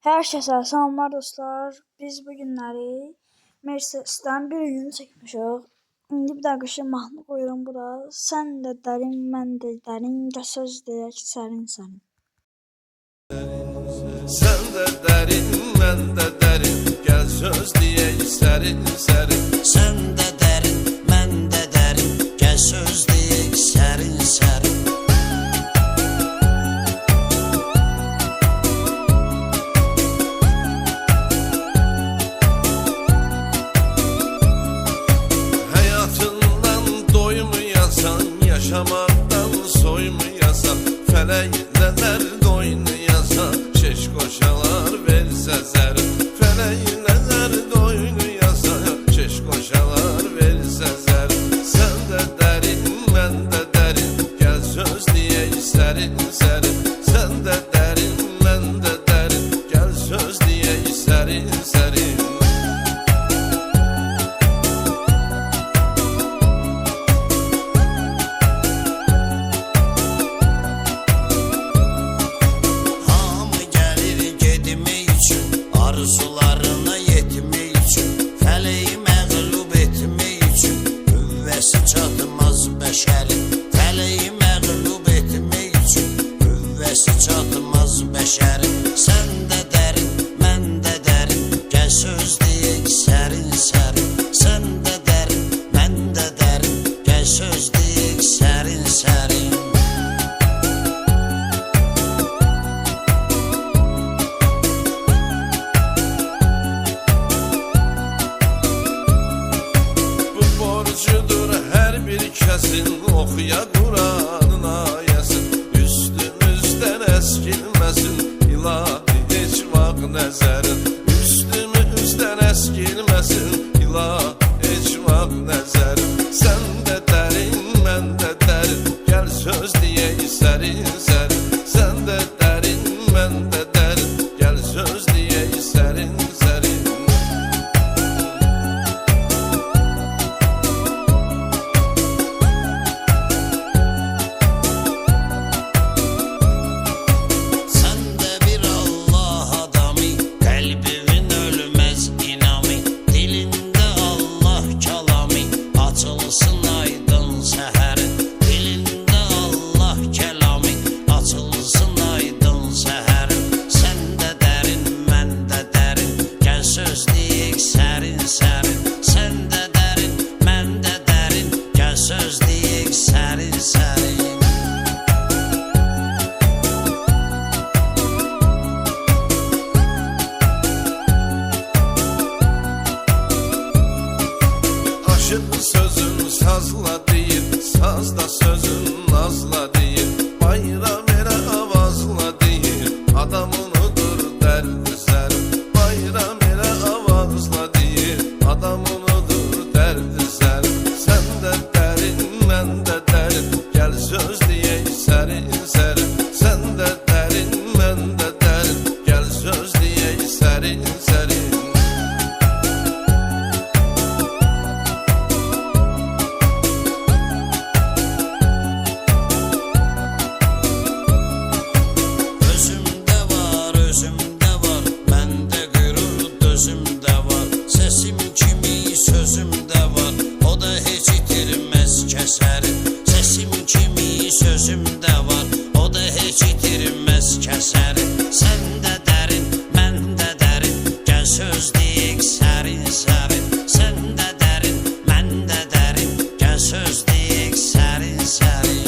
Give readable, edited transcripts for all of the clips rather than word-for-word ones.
Herkese selamlar dostlar. Biz bugünleri Mercedes'ten bir ürünü çekmişik. İndi bir dakika mahnı koyuyorum bura. Sen de derin, ben de derin, söz deyək sərin sərin. Sen de derin, ben de derin, gel söz deyək sərin sərin. Sen de derin, ben de derin, gel söz deyək sərin sərin. Yaşamaktan soymayasan, felekler oynayasan, şeş koşalar verse zərin. Felekler oynayasan, şeş koşalar verse zərin. Sen de derin, ben de derin, gel söz deyək sərin sərin. Sen de derin, ben de derin, gel söz deyək sərin sərin. Arzularına yetmek için, feleği məğlub etmek için, qüvvəsi çatmaz bəşərin. Feleği məğlub etmek için, qüvvəsi çatmaz bəşərin. Sen de derin, mən də derin, gel söz deyək sərin sərin. Sen de derin, mən də derin, gel söz deyək sərin sərin. Kesin okuya Kur'an'ın ayəsin, üstümüzden eskilmesin ilahi heç vaxt nəzərin. Üstümüzden eskilmesin ilahi heç vaxt nəzərin. Sen de derin, mən də derin, gel söz deyək sərin sərin. Sen de derin, mən də derin, gel söz deyək sərin sərin. Açılsın aydın səhərin, dilində Allah kəlami. Açılsın aydın səhərin, sən də dərin, mən də dərin, gəl söz deyək sərin sərin. Sən də dərin, mən də dərin, gəl söz deyək sərin sərin. Sözün sazla deyir, saz da sözün nazla deyir. Bayram elə avazla deyir, adam unudur dərd sərin. Bayram elə avazla deyir, adam unudur dərd sərin. Sen de derin, mən də derin, gel söz deyək sərin sərin. Sen de derin, mən də derin, gel söz deyək sərin sərin. Sesim kimi sözüm de var, o da heç itirməz kəsərin. Sesim kimi sözüm de var, o da heç itirməz kəsərin. Sen de derin, mən də derin, gel söz deyək sərin sərin. Sen de derin, mən də derin, gel söz deyək sərin sərin.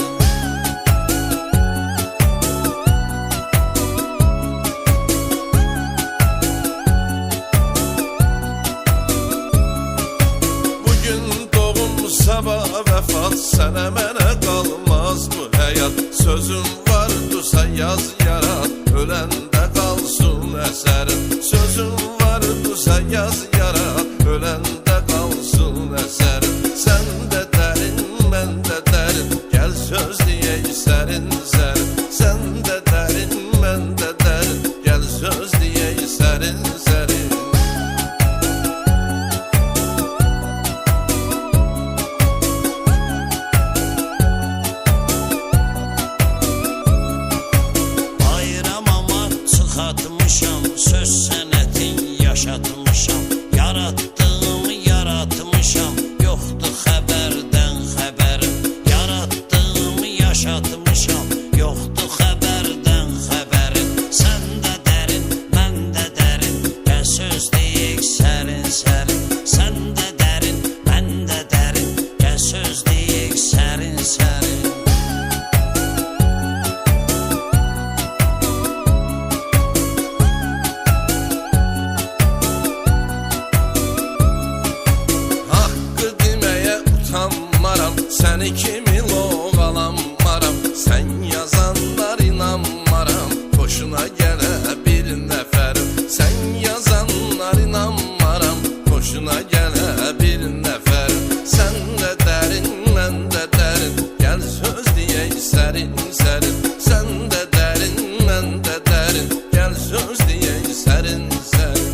Sabah vəfat, sənə mənə qalmaz bu həyat. Sözüm vardısa yaz yarat, öləndə qalsın əsərin. Sözüm vardısa yaz yarat, öləndə qalsın əsərin. Sən də dərin, mən də dərin, gəl söz deyək sərin sərin. Sən də dərin, mən də dərin, gəl söz deyək sərin sərin. Bayramama çıxatmışam söz sənətin yaşatmışam. Yaratdığımı yaratmışam, yoxdur xəbərdən xəbərim. Yaratdığımı yaşatmışam, yoxdur xəbərdən xəbərim. Sən də dərin, mən də dərin, gəl söz deyək sərin sərin. Sən də dərin, mən də dərin, gəl söz deyək sərin sərin. Səni kimi loğalanmaram, sən yazanlar inanmaram, xoşuna gələ bir nəfərim. Sən yazanlar inanmaram, xoşuna gələ bir nəfərim. Sən də dərin, mən də dərin, gəl söz deyək sərin sərin. Sən də dərin, mən də dərin, gəl söz deyək sərin sərin.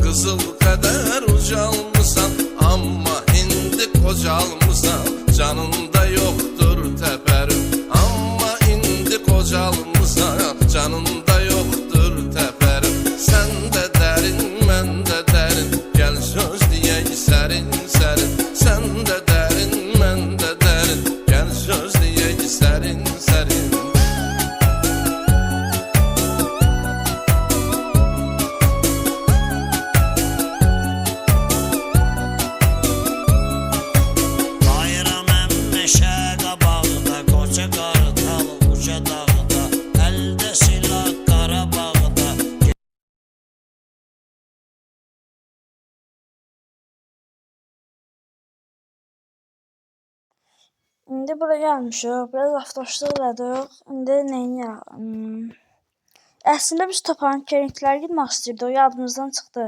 Qızıl qədər ucalmısan, amma indi qocalmısan, canında yoxdur təpərim. Amma indi qocalmısan, canında yoxdur təpərim. Sən də dərin, mən də dərin, gəl söz deyək sərin sərin. Sən də dərin, mən də dərin, gəl söz deyək sərin sərin. İndi buraya gəlmişik, biraz avtoşluq elədik. İndi neyini əslində biz Topan Keringlərə gitmək istəyirdik, o yadımızdan çıxdı.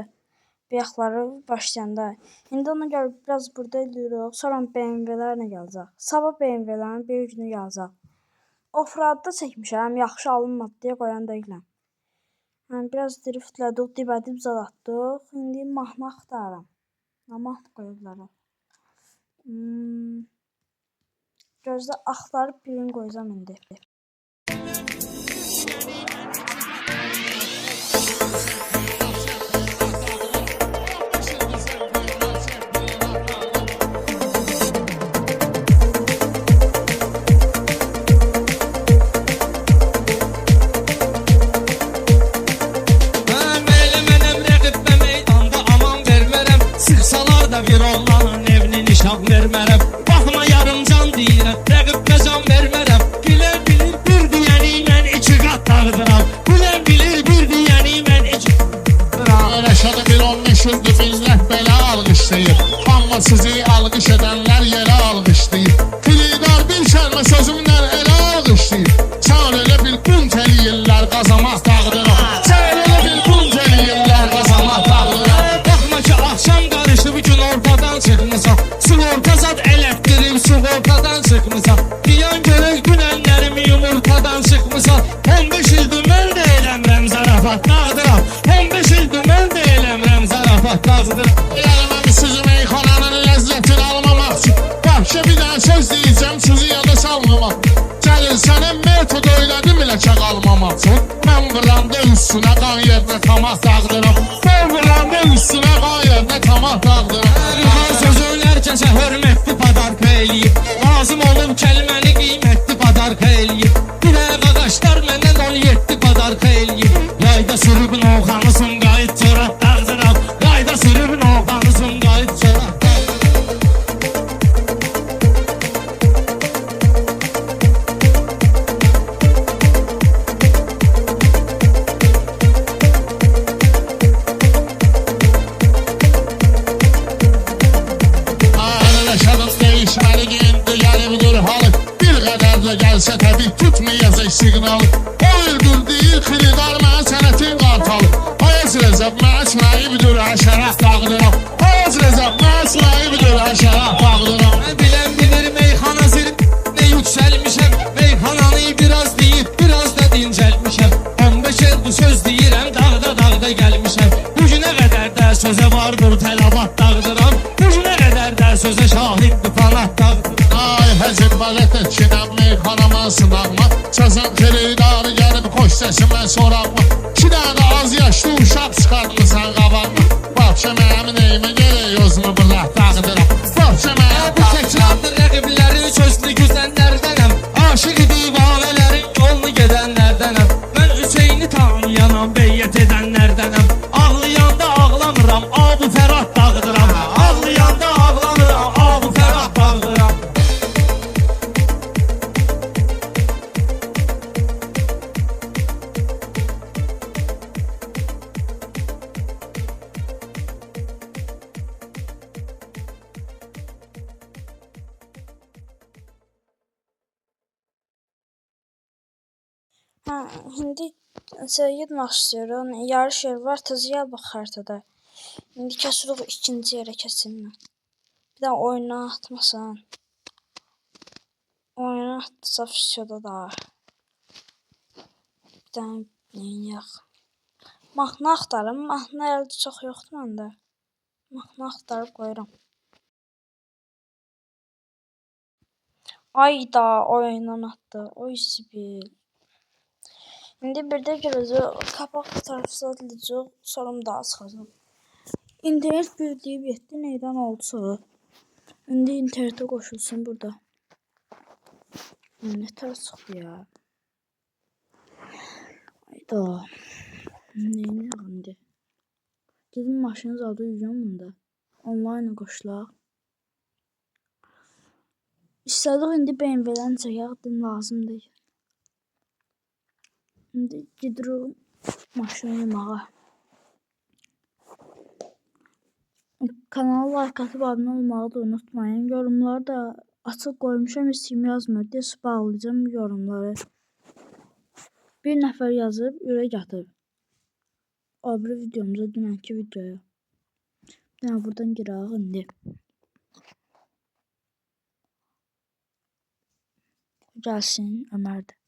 Bıyaqları başlayanda. İndi ona görə biraz burada eləyirik, sonra BMW-lərlə gələcək. Sabah BMW-lərin bir günü gələcək. Offroadda çəkmişəm, yaxşı alınmadı deyə qoyan deyiləm. Yəni, biraz driftlədik, dibədib zad atdıq. İndi mahnı axtarıram. Nə mahnı qoya bilərəm? Gözdə axtarıb birini qoyacam indi. Bir oğlanın evini nişan vermərəm. Baxma yarım can deyirəm, rəqibə can vermərəm. Bilir bilir bir deyəni mən iki qat dağıdıram. Bilir bilir bir deyəni mən iki Rəşadı bir 15 ildir millət belə alqışlayır. Amma sizi alqış edənlər yerə alqışlayır. Filidar bir şərmə sözümdən elə alqışlayır. Sən elə bir bunt eləyirlər qazamaq dağıdıram. Sən elə bir bunt eləyirlər qazamaq dağıdıram. Baxma ki axşam qarışdı bu gün ortadan çıxmısan. Sığorta zad elətdirib sığortadan çıxmısan. Diyan görək günəllərimi yumurtadan çıxmısan. 15 ildir mən də eləmirəm zarafat dağıdıram. 15 ildir mən də eləmirəm zarafat dağıdıram. Gəlməm sizi meyxananın ləzzətini almamaq üçün. Vahşə bir dənə söz deyəcəm sizi yada salmamaq. Gəlir sənin metod oyladım ilə çaq almamaq üçün. Mən vıranda üstünə qan yerinə tamaq dağıdıram. Mən vıranda üstünə qan yerinə tamaq dağıdıram. Hər söz öylərkəsə hörmətli padarka eləyib. Lazım olub kəlməni qiymətli padarka eləyib. Bir əq ağaçlar məndən 17 padarka eləyib. Yayda sürüb noğanısın qayıt çoraq dağıdıram. Yayda sürüb noğanısın qayıt çoraq dağıdıram. Yüzlərlə gəlsə təbii tutmayacaq siqnalı. O öldürdüyü xilidar mənə sənətin qartalı. Ayaz Rəzəb mənə əsməyibdir həşərət dağdıram. Ayaz Rəzəb mənə əsməyibdir həşərət dağdıram. Bilən bilir meyxana zirvəsinə yüksəlmişəm. Meyxananı biraz deyib, biraz da dincəlmişəm. 15 il bu söz deyirəm, dağda gəlmişəm. Bu günə qədər də sözə vardır tələbat dağdıram. Bu günə qədər də sözə şahiddir fanat dağdıram. Ay həzir balət etkinəm meyxanama sınaqma. Sazın xiridarı gəlib xoş səsimə soraqma. 2 dənə az yaşlı uşaq çıxartmısan qabaqma. Baxşa mənim neyimə gerək özümü bıraq dağdıram. Baxşa mənim Bu təkrarlı rəqiblərin sözlü güzənlərdənəm. Aşıq divanələrin yolunu gedənlərdənəm. Mən Hüseyni tanıyanam, beyyət edənlərdənəm. Ağlayanda ağlamıram, Abu Fərat dağdıram. Ağlayanda ağlamıram, Abu Fərat dağdıram. İndi getmək istəyirəm. Yarış yer var, təzəyə bax xəritədə. İndi kəsirik ikinci yerə kəsinmə. Bir də oyuna atmasan. Oyuna atsa fisioda da. Bir dənə neyniyək. Mahnı axtarım. Mahnı əldə çox yoxdur məndə. Mahnı axtarıb qoyuram. Ayda oyundan atdı. Oy zibil. İndi bir də gələcək, kapaq fotoğrafı ediləcək, sorum daha çıxacaq. İnternet bildiyi yetdi, neydən oldusa. İndi internetə qoşulsun burada. Ne tər çıxdı ya. Ayda. Neyini indi? Gedim maşını zalda yüzəm bunda. Online qoşulaq. İstədik indi BMW-dən çəkək, lazım deyil. Şimdi gidiyorum maşını yumağa. Kanala like atıp abone olmağı da unutmayın. Yorumları da açık koymuşam, hiç kim yazmıyor diye bağlayacağım yorumları. Bir nəfər yazıb ürək atıb. O bir videomuza, dünənki videoya. Bir dənə buradan girək indi. Gəlsin Ömər də.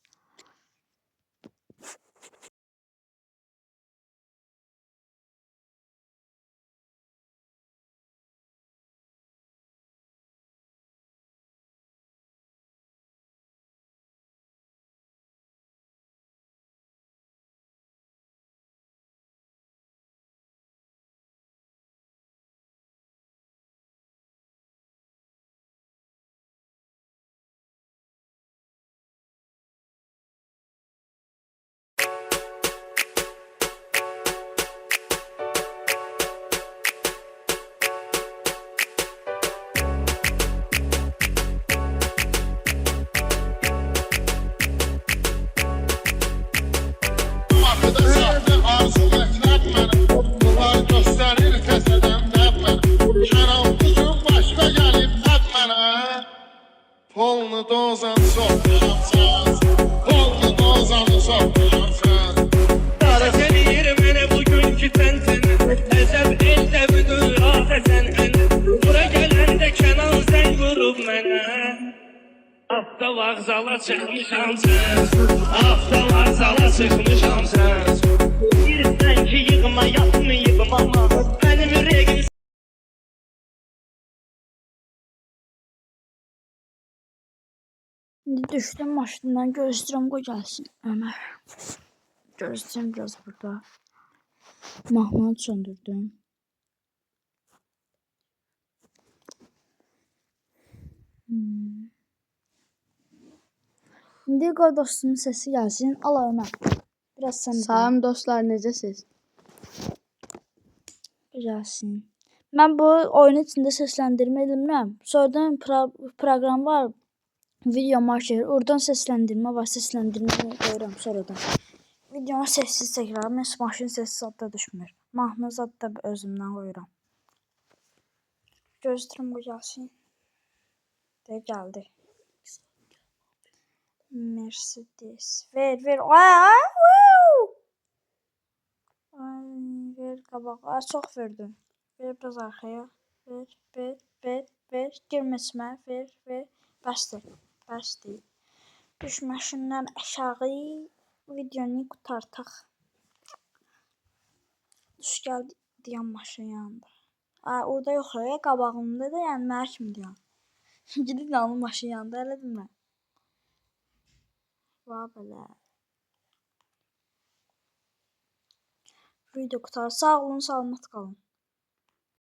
Polnu dozan sokmayacağız. Polnu dozan sokmayacağız. Dara seni mənə bugünkü təntin. Əzəb elde büdür adəsən ən. Bura gələndə Kənan zəng vurub mənə. Hafta vağzala çıxmışam sən. Hafta vağzala çıxmışam sən. Bilirsən ki yığma yapmayıbım ama mənim ürəyim. İndi düşdüm maşından, gözləyirəm qoy gəlsin Ömər. Gözləyirəm biraz burada. Mahnını söndürdüm. İndi qoy dostumun səsi gəlsin. Ala Ömər. Biraz sən Salam dostlar, necəsiz? gəlsin. Mən bu oyun içində səsləndirmə eləmirəm. Sonradan proqram var. Video marker. Oradan səsləndirmə var. Səsləndirməni qoyuram sonradan. Videonu səssiz çəkirəm. Mən maşın səssiz adda düşmür. Mahnı zadda özümdən qoyuram. Gözləyirəm bu gəlsin. De gəldi. Mercedes. Ver. Ay, ver qabağa. Çox verdin. Ver biraz arxaya. Ver. Girməsimə. Ver. Bəsdir. Düşməşindən aşağı videonu qurtartaq. Düş gəldi dayan maşın yanında. Orada yox ya, qabağımda da, yəni mənə kimi dayan. Gidib dayanım maşın yanında, elə demə. Va belə. Video qutar. Sağ olun, salamat qalın.